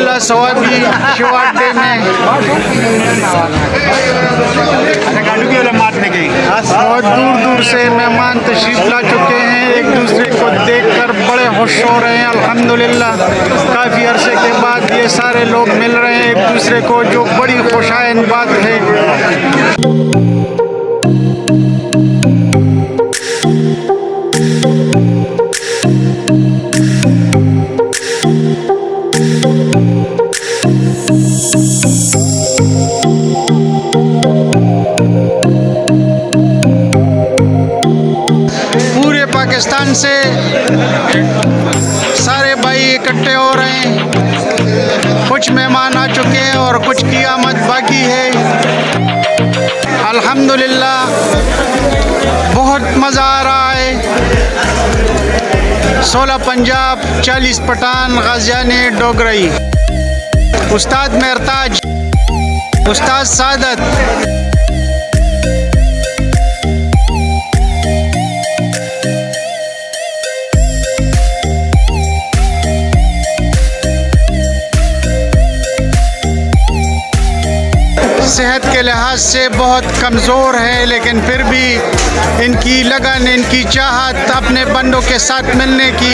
अल्हम्दुलिल्लाह सवादी शिवाटे में बहुत दूर दूर से मेहमान तशरीफ ला चुके हैं। एक दूसरे को देखकर बड़े खुश हो रहे हैं अल्हम्दुलिल्लाह। काफ़ी अरसे के बाद ये सारे लोग मिल रहे हैं एक दूसरे को, जो बड़ी खुशाइन बात है। पूरे पाकिस्तान से सारे भाई इकट्ठे हो रहे हैं। कुछ मेहमान आ चुके हैं और कुछ की आमद बाकी है। अल्हम्दुलिल्लाह बहुत मज़ा आ रहा है। 16 पंजाब, 40 पठान, गाज़ियान डोगरई, उस्ताद मेहरताज, उस्ताद सादत, सेहत के लिहाज से बहुत कमज़ोर है, लेकिन फिर भी इनकी लगन, इनकी चाहत, अपने बंदों के साथ मिलने की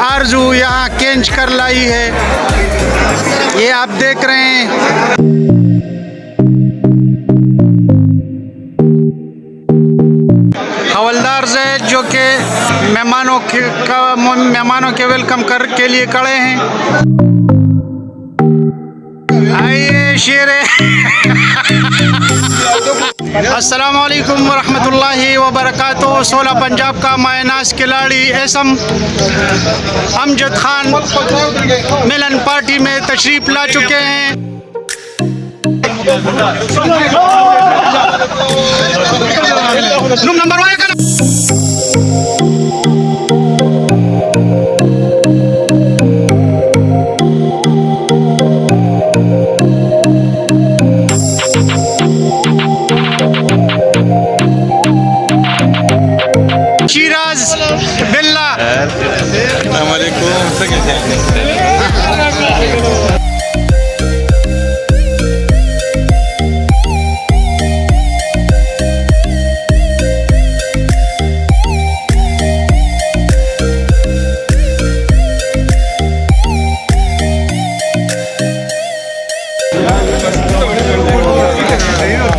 आरज़ू यहाँ केंच कर लाई है। ये आप देख रहे हैं। हवलदार जैद जो कि मेहमानों के वेलकम के लिए खड़े हैं। आइए शेरे अस्सलाम वालेकुम वरहमतुल्लाहि वबरकातुहू। 16 पंजाब का मायनाज खिलाड़ी एसम अमजद खान मिलन पार्टी में तशरीफ ला चुके हैं। शिराज बिल्ला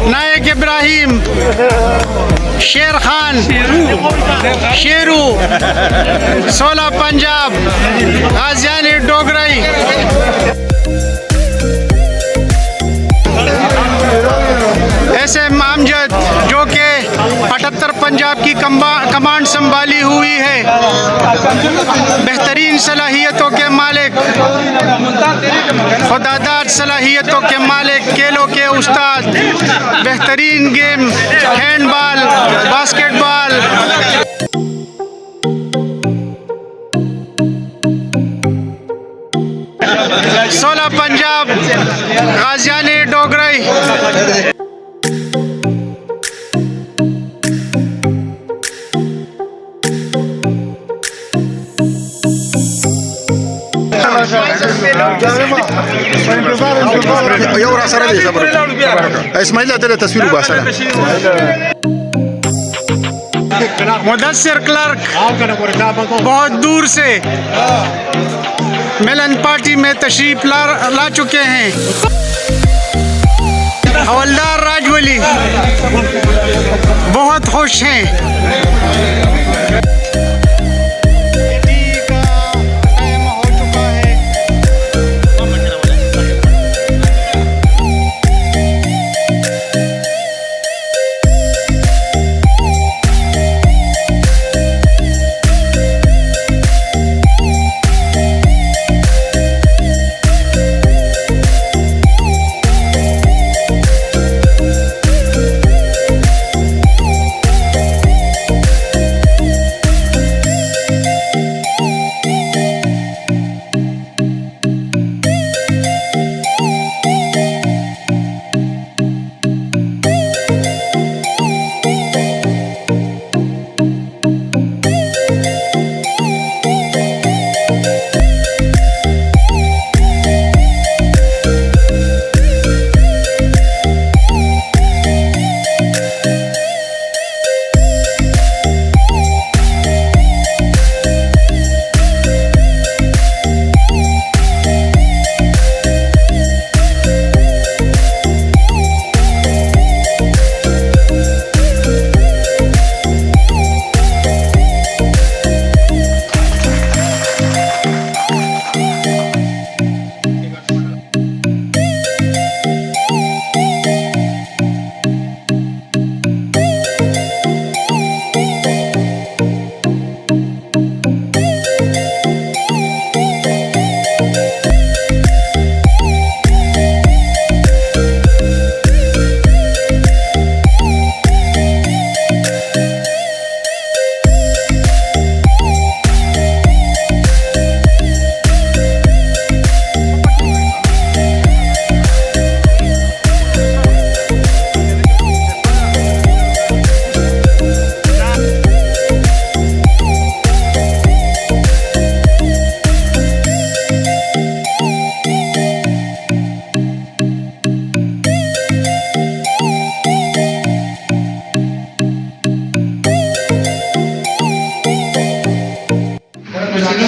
नायक इब्राहिम, शेर खान, शेरू, 16 पंजाब, गाज़ियान डोगरई, ऐसे अमजद जो कि 78 पंजाब की कमांड संभाली हुई है। बेहतरीन सलाहियतों के मालिक, खुदादाद सलाहियतों के मालिक, खेलों के उस्ताद, बेहतरीन गेम हैंडबॉल, बास्केटबॉल। सोलह पंजाब, गाज़ियान डोगरई। मुदस्सिर क्लर्क बहुत दूर से मिलन पार्टी में तशरीफ ला चुके हैं। हवलदार राजवली बहुत खुश हैं।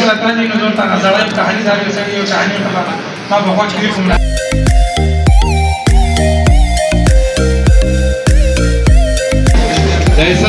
selatan yang nonton tanah zalim kahani zalim sendiri kahani utama ma bahwa kiri kumna Essa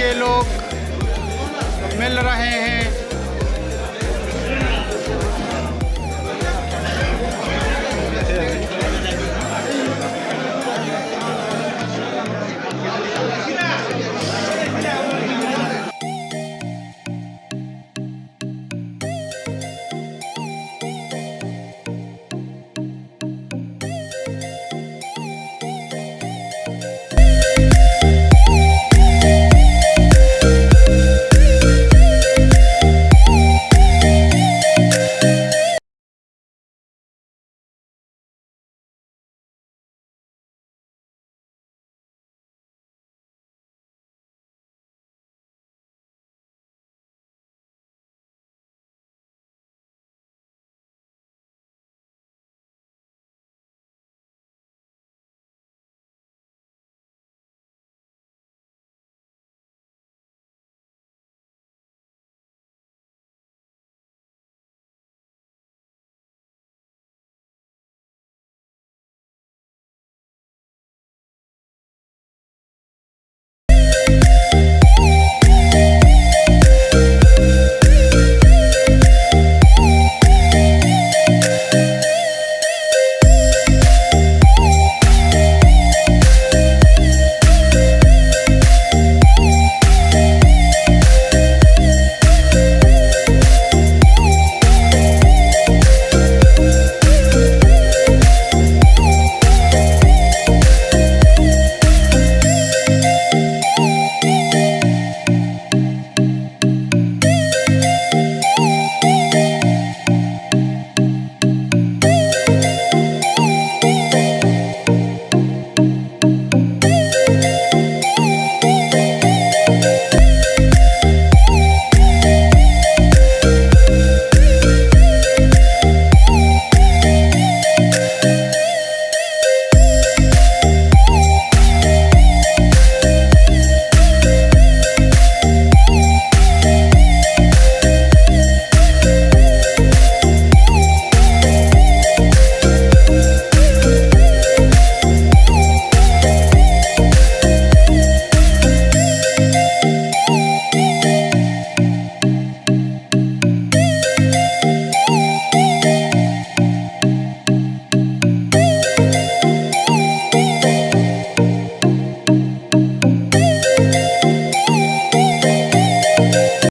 के लोग मिल रहे हैं।